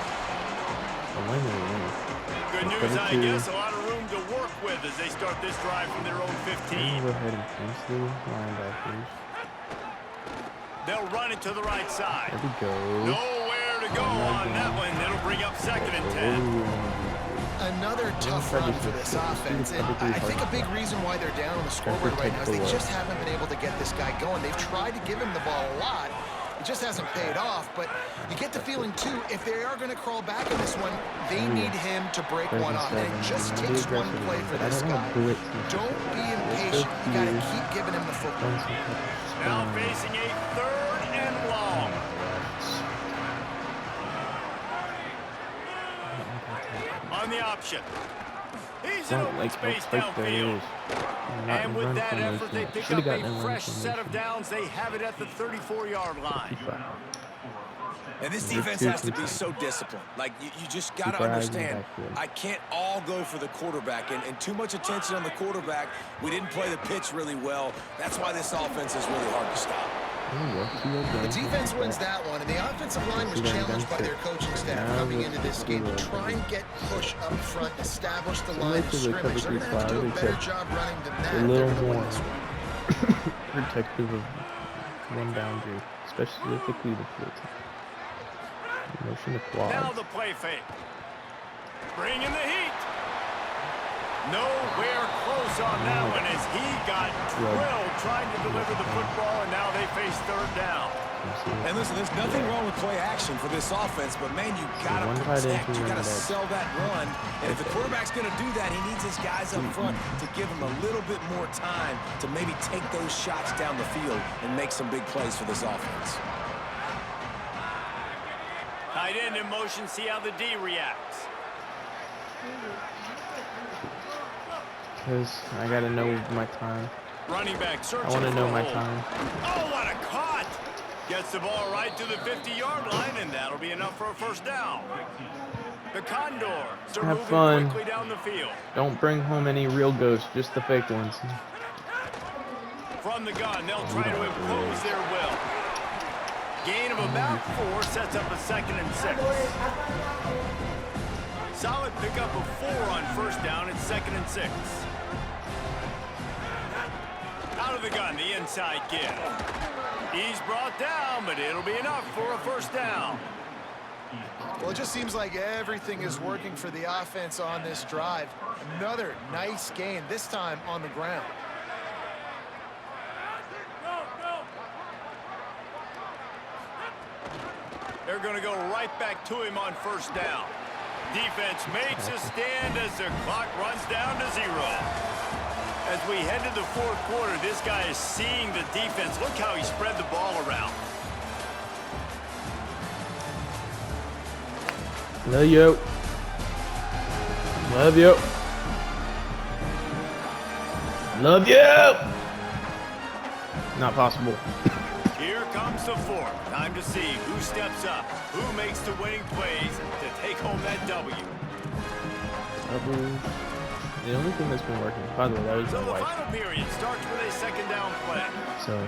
B: Good news, I guess. A lot of room to work with as they start this drive from their own 15.
A: Go ahead and fence the linebackers.
B: They'll run it to the right side.
A: There we go.
B: Nowhere to go on that one. It'll bring up 2nd and 10.
C: Another tough run for this offense, and I think a big reason why they're down on the scoreboard right now is they just haven't been able to get this guy going. They've tried to give him the ball a lot. It just hasn't paid off, but you get the feeling, too, if they are going to crawl back in this one, they need him to break one off, and it just takes one play for this guy. Don't be impatient. You got to keep giving him the football.
B: Now facing a 3rd and long. On the option. He's in open space downfield. And with that effort, they pick up a fresh set of downs. They have it at the 34-yard line.
D: And this defense has to be so disciplined. Like, you just got to understand, I can't all go for the quarterback. And too much attention on the quarterback. We didn't play the pitch really well. That's why this offense is really hard to stop.
C: The defense wins that one, and the offensive line was challenged by their coaching staff coming into this game to try and get push up front, establish the line of scrimmage. They're going to have to do a better job running than that.
A: A little more protective of one boundary, specifically the blitz. Motion to quad.
B: Now the play fake. Bring in the heat. Nowhere close on that one as he got drilled trying to deliver the football, and now they face 3rd down.
D: And listen, there's nothing wrong with play action for this offense, but man, you gotta protect, you gotta sell that run. And if the quarterback's gonna do that, he needs his guys up front to give him a little bit more time to maybe take those shots down the field and make some big plays for this offense.
B: Tight end in motion, see how the D reacts.
A: Because I gotta know my time.
B: Running back searching.
A: I want to know my time.
B: Oh, what a caught! Gets the ball right to the 50-yard line, and that'll be enough for a 1st down. The Condors are
A: Have
B: moving
A: fun.
B: quickly down the field.
A: Don't bring home any real ghosts, just the fake ones.
B: From the gun, they'll try to impose their will. Gain of about 4 sets up a 2nd and 6. Solid pickup of 4 on 1st down. It's 2nd and 6. Out of the gun, the inside give. He's brought down, but it'll be enough for a 1st down.
C: Well, it just seems like everything is working for the offense on this drive. Another nice gain, this time on the ground.
B: They're going to go right back to him on 1st down. Defense makes a stand as the clock runs down to 0. As we head to the 4th quarter, this guy is seeing the defense. Look how he spread the ball around.
A: Love you. Love you. Love you. Not possible.
B: Here comes the 4th. Time to see who steps up, who makes the winning plays to take home that W.
A: The only thing that's been working, by the way, that was
B: So
A: my
B: the
A: wife.
B: final period starts with a 2nd down play.
A: So,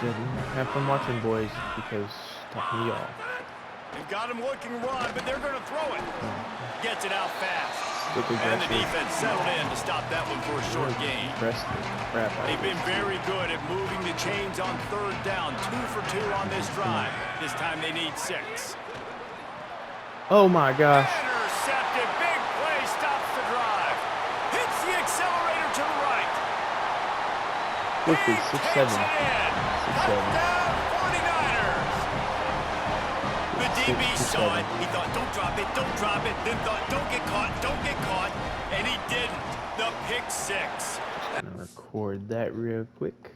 A: should have fun watching, boys, because talking to y'all.
B: They've got him looking run, but they're going to throw it. Gets it out fast. And the defense settled in to stop that one for a short gain. They've been very good at moving the chains on third down. 2 for 2 on this drive. This time they need 6.
A: Oh my gosh.
B: Intercepted. Big play stops the drive. Hits the accelerator to the right.
A: Quickly, 6-7. 6-7.
B: Touchdown 49ers. The DB saw it. He thought, don't drop it, don't drop it. Then thought, don't get caught, don't get caught. And he didn't. The pick 6.
A: I'm going to record that real quick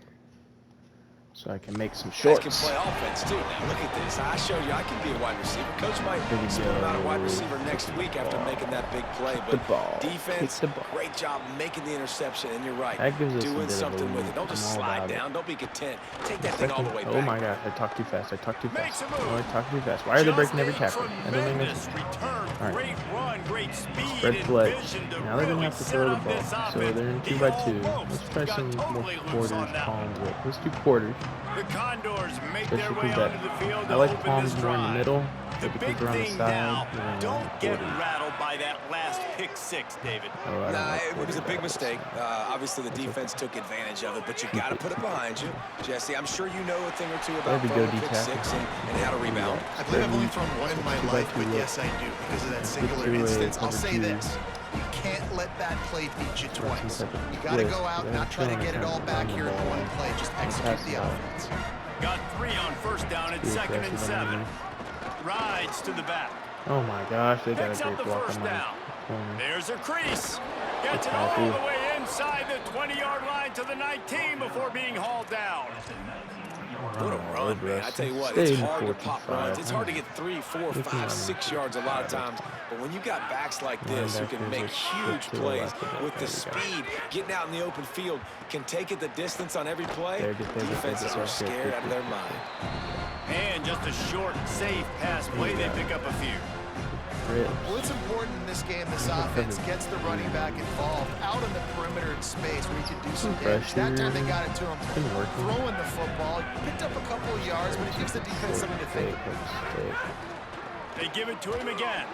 A: so I can make some shorts.
D: Guys can play offense too. Now look at this. I showed you I can be a wide receiver. Coach might split him out a wide receiver next week after making that big play. But defense, great job making the interception. And you're right, doing something with it. Don't just slide down. Don't be content. Take that thing all the way back.
A: Oh my gosh, I talked too fast. I talked too fast. Oh, I talked too fast. Why are they breaking every tackle? I don't make sense. All right. Spread play. Now they're going to have to throw the ball. So they're in 2x2. Let's try some more quarters, palms. Let's do quarters.
B: The Condors make their way onto the field.
A: I like palms more in the middle.
B: The big thing now, don't get rattled by that last pick 6, David.
D: Nah, it was a big mistake. Obviously, the defense took advantage of it, but you got to put it behind you. Jesse, I'm sure you know a thing or two about throwing pick 6 and how to rebound.
C: I believe I've only thrown one in my life, but yes, I do, because of that singular instance. I'll say this. You can't let that play beat you twice. You got to go out and not try to get it all back here in one play. Just execute the offense.
B: Got 3 on first down. It's 2nd and 7. Rides to the back.
A: Oh my gosh, they got a great block on my
B: corner. There's a crease. Gets it all the way inside the 20-yard line to the 19 before being hauled down.
D: What a run, man. I tell you what, it's hard to pop runs. It's hard to get 3, 4, 5, 6 yards a lot of times. But when you got backs like this who can make huge plays with the speed, getting out in the open field, can take it the distance on every play, defenses are scared out of their mind.
B: And just a short, safe pass play, they pick up a few.
C: Well, it's important in this game, this offense gets the running back involved out on the perimeter in space where he can do some damage. That time they got it to him, throwing the football, picked up a couple of yards, but it gives the defense something to think.
B: They give it to him again.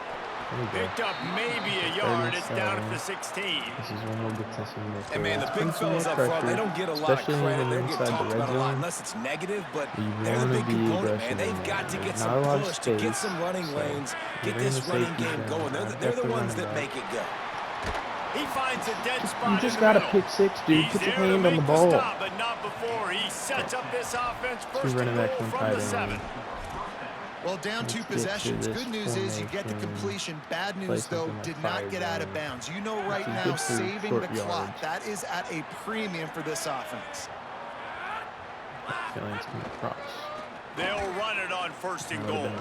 B: Picked up maybe a yard. It's down at the 16.
A: This is when we'll get to some more.
D: And man, the big fellas up front, they don't get a lot of credit. They're getting talked about a lot unless it's negative, but they're the big component, man. They've got to get some push to get some running lanes, get this running game going. They're the ones that make it go.
B: He finds a dead spot.
A: You just got a pick 6, dude. Put your hand on the ball.
B: But not before he sets up this offense first and goal from the 7.
C: Well, down 2 possessions. Good news is you get the completion. Bad news, though, did not get out of bounds. You know right now, saving the clock, that is at a premium for this offense.
B: They'll run it on 1st and goal.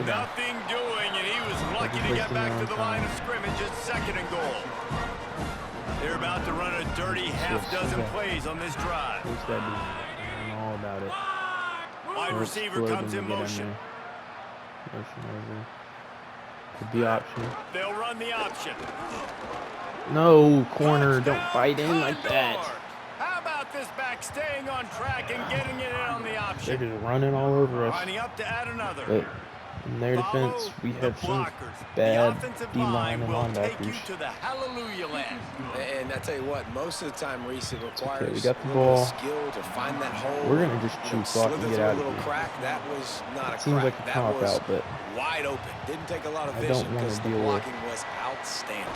B: Nothing doing, and he was lucky to get back to the line of scrimmage at 2nd and goal. They're about to run a dirty half-dozen plays on this drive.
A: I'm all about it.
B: Wide receiver comes in motion.
A: The option.
B: They'll run the option.
A: No, corner, don't fight in like that.
B: How about this back staying on track and getting it in on the option?
A: They're just running all over us.
B: Lining up to add another.
A: But in their defense, we have some bad D-line and linebackers.
B: To the hallelujah land.
D: And I tell you what, most of the time, Reese, it requires
A: we got the ball.
D: Skill to find that hole.
A: We're gonna just chew clock and get out of here.
D: Crack. That was not a crack.
A: Seems like a cop out, but
D: wide open. Didn't take a lot of vision because the blocking was outstanding.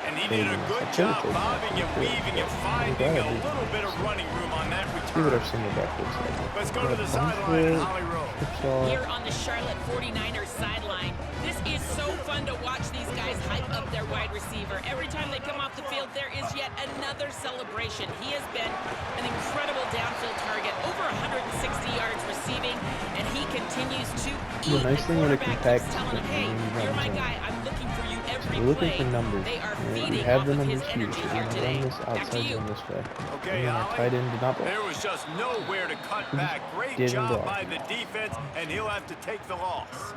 B: And he did a good job bobbing and weaving and finding a little bit of running room on that return.
A: See what our single back looks like.
B: Let's go to the sideline in Holly Rowe.
E: Here on the Charlotte 49ers sideline, this is so fun to watch these guys hype up their wide receiver. Every time they come off the field, there is yet another celebration. He has been an incredible downfield target, over 160 yards receiving, and he continues to eat.
A: Nice thing when it compacts,
E: telling him, hey, you're my guy. I'm looking for you every
A: we're looking
E: play.
A: for numbers.
E: They are
A: we
E: feeding
A: have
E: off
A: the
E: of
A: numbers
E: his
A: here.
E: energy
A: So
E: here today.
A: run this
E: Back to
A: outside
E: you.
A: this way.
B: Okay,
A: tight end did not block.
B: There was just nowhere to cut back. Great job by the defense, and he'll have to take the loss.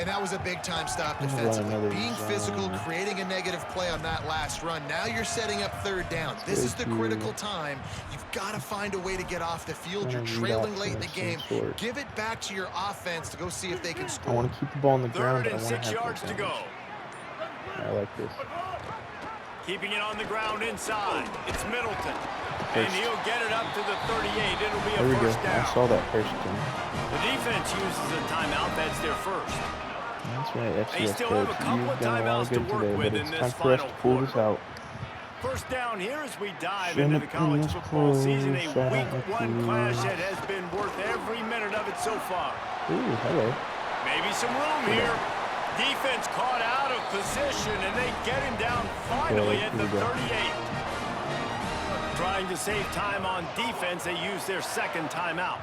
C: And that was a big-time stop defensively. Being physical, creating a negative play on that last run. Now you're setting up 3rd down. This is the critical time. You've got to find a way to get off the field. You're trailing late in the game. Give it back to your offense to go see if they can score.
A: I want to keep the ball on the ground, but I want to
B: 3rd and 6 yards to go.
A: I like this.
B: Keeping it on the ground inside. It's Middleton. And he'll get it up to the 38. It'll be a first down.
A: I saw that first time.
B: The defense uses a timeout. That's their first.
A: That's right,
B: They
A: FCS
B: still have a
A: coach.
B: couple
A: You've
B: of
A: done a lot
B: timeouts
A: of
B: to
A: good
B: work
A: today,
B: with
A: but
B: in
A: it's
B: this
A: time for us
B: final
A: to pull
B: quarter.
A: this out.
B: First down here as we dive
A: Shut
B: into
A: up
B: the college
A: in this
B: football season. A
A: pool,
B: week
A: shut up,
B: one
A: please.
B: clash that has been worth every minute of it so far.
A: Ooh, hello.
B: Maybe some room here. Defense caught out of position, and they get him down finally at the 38. Trying to save time on defense, they use their second timeout.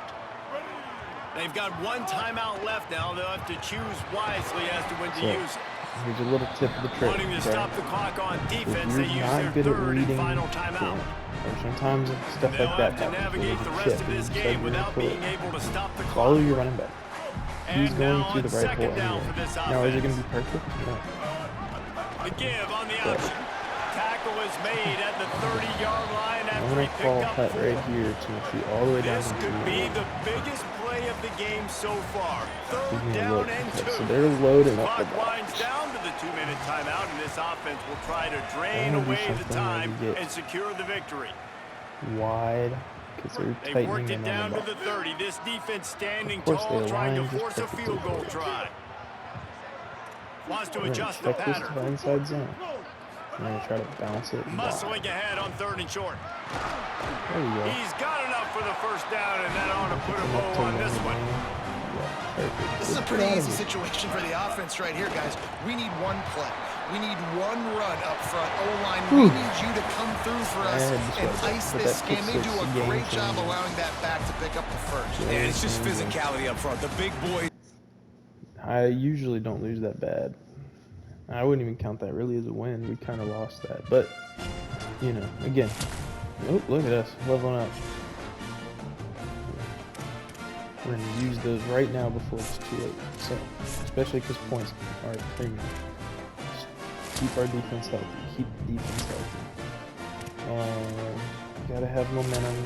B: They've got one timeout left now. They'll have to choose wisely as to when to use it.
A: Here's a little tip of the trick.
B: Wanting to stop the clock on defense, they
A: If you're
B: use
A: not
B: their
A: good at
B: third and
A: reading,
B: final timeout.
A: or sometimes stuff
B: They'll
A: like that
B: have to
A: happens.
B: navigate the rest of this game without being able to stop the clock.
A: Follow your running back. He's
B: And
A: going
B: now
A: to the
B: on
A: right hole
B: second down
A: anyway.
B: for this
A: Now, is it going
B: offense.
A: to be perfect? No.
B: The give on the option. Tackle is made at the 30-yard line
A: I'm
B: after
A: going
B: he
A: to call
B: picked up
A: cut
B: 4.
A: right here to shoot all the way down
B: This
A: to
B: could
A: 2.
B: be the biggest play of the game so far. Third
A: Speaking of
B: down
A: look,
B: and
A: okay,
B: 2.
A: so they're loading up the
B: Clock
A: box.
B: winds down to the 2-minute timeout, and this offense will try to drain
A: I'm gonna do
B: away the
A: something
B: time
A: where we get
B: and secure the victory.
A: Wide, because they're
B: They've
A: tightening
B: worked it
A: in
B: down
A: on
B: to
A: the
B: the
A: box.
B: 30. This defense standing
A: Of course,
B: tall,
A: they
B: trying to
A: align just
B: force a
A: perfectly
B: field goal
A: for it.
B: try. Wants to
A: We're going to
B: adjust the
A: check this to
B: pattern.
A: the inside zone. We're going to try to bounce it.
B: Muscling ahead on 3rd and short.
A: There we go.
B: He's got enough for the first down, and that ought to put a
A: Enough to
B: bow on
A: run
B: this
A: the
B: one.
A: game. Yeah, perfect.
C: This is a
A: Get
C: pretty
A: out of
C: easy
A: here.
C: situation for the offense right here, guys. We need one play. We need one run up front. O-line, we need you to come through for us and ice this game. They do a great job allowing that back to pick up the first.
D: And it's just physicality up front. The big boys.
A: I usually don't lose that bad. I wouldn't even count that really as a win. We kind of lost that. But, you know, again. Oh, look at us. Leveling up. We're going to use those right now before it's too late. So, especially because points are premium. Just keep our defense healthy. Keep the defense healthy. Gotta have momentum.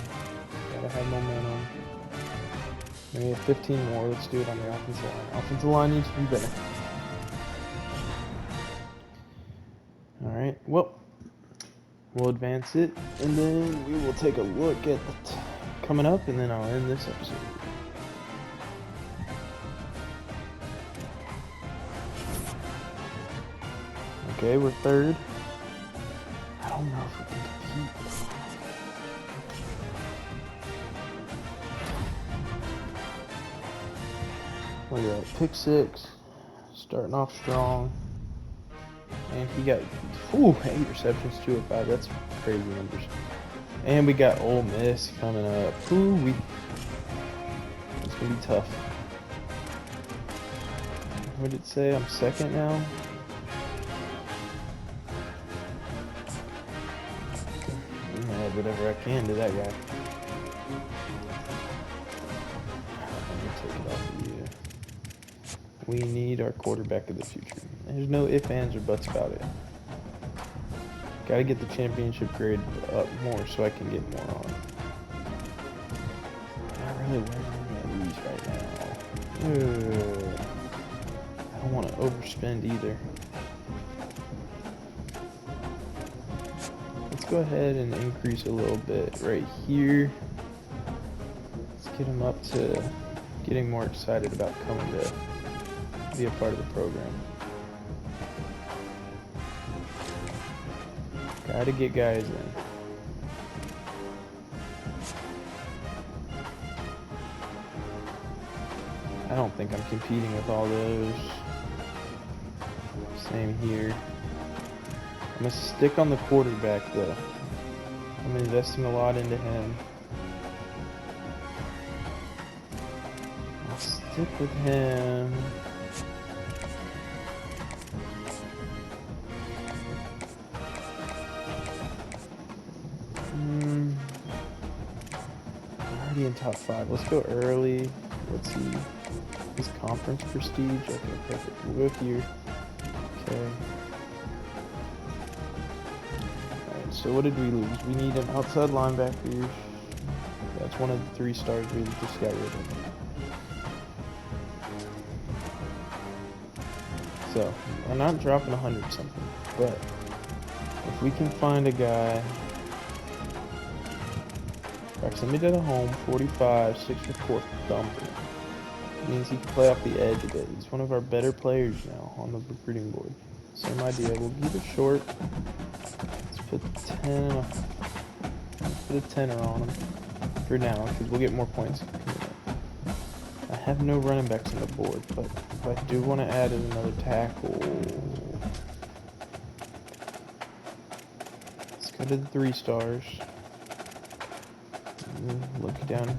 A: Gotta have momentum. Maybe 15 more. Let's do it on the offensive line. Offensive line needs to be better. Alright, well, we'll advance it, and then we will take a look at the coming up, and then I'll end this episode. Okay, we're 3rd. I don't know if we can compete. Look at that, pick 6, starting off strong. And he got 8 receptions, 2 of 5. That's crazy numbers. And we got Ole Miss coming up. It's gonna be tough. What did it say? I'm 2nd now. I'm gonna add whatever I can to that guy. I'm gonna take it off of you. We need our quarterback of the future. There's no ifs, ands, or buts about it. Gotta get the championship grade up more so I can get more on. Not really wearing these right now. I don't want to overspend either. Let's go ahead and increase a little bit right here. Let's get him up to getting more excited about coming to be a part of the program. Gotta get guys in. I don't think I'm competing with all those. Same here. I'm gonna stick on the quarterback though. I'm investing a lot into him. I'll stick with him. In top 5. Let's go early. Let's see. His conference prestige. Okay, perfect. We'll go here. Okay. Alright, so what did we lose? We need an outside linebacker. That's one of the 3 stars we just got rid of. So, I'm not dropping 100 something. But if we can find a guy, proximity to the home, 45, 6'4" thumper. Means he can play off the edge a bit. He's one of our better players now on the recruiting board. Same idea. We'll keep it short. Let's put 10. Put a 10er on him for now, because we'll get more points. I have no running backs on the board, but if I do want to add in another tackle, let's go to the 3 stars. Look down here.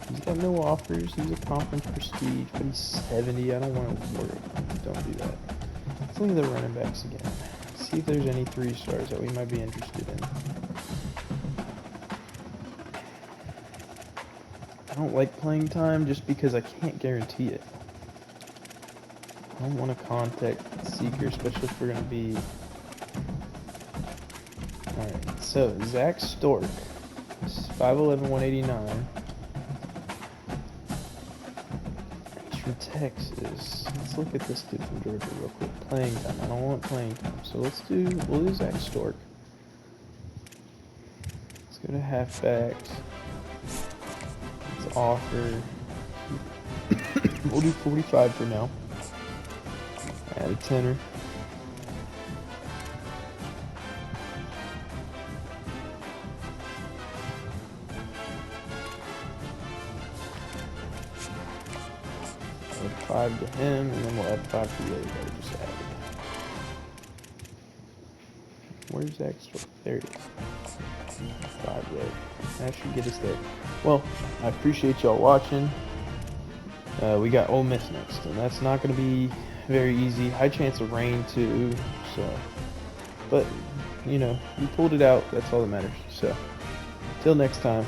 A: He's got no offers. He's a conference prestige, but he's 70. I don't want to worry. Don't do that. Let's look at the running backs again. See if there's any 3 stars that we might be interested in. I don't like playing time just because I can't guarantee it. I don't want to contact Seeker, especially if we're going to be... Alright, so Zach Stork, 5'11", 189. He's from Texas. Let's look at this dude from Georgia real quick. Playing time. I don't want playing time. So we'll do Zach Stork. Let's go to halfbacks. Let's offer. We'll do 45 for now. Add a 10er. Add 5 to him, and then we'll add 5 to the other guy we just added. Where's Zach Stork? There it is. 5 there. That should get us there. Well, I appreciate y'all watching. We got Ole Miss next, and that's not going to be very easy. High chance of rain too. So, but you know, we pulled it out. That's all that matters. So, till next time.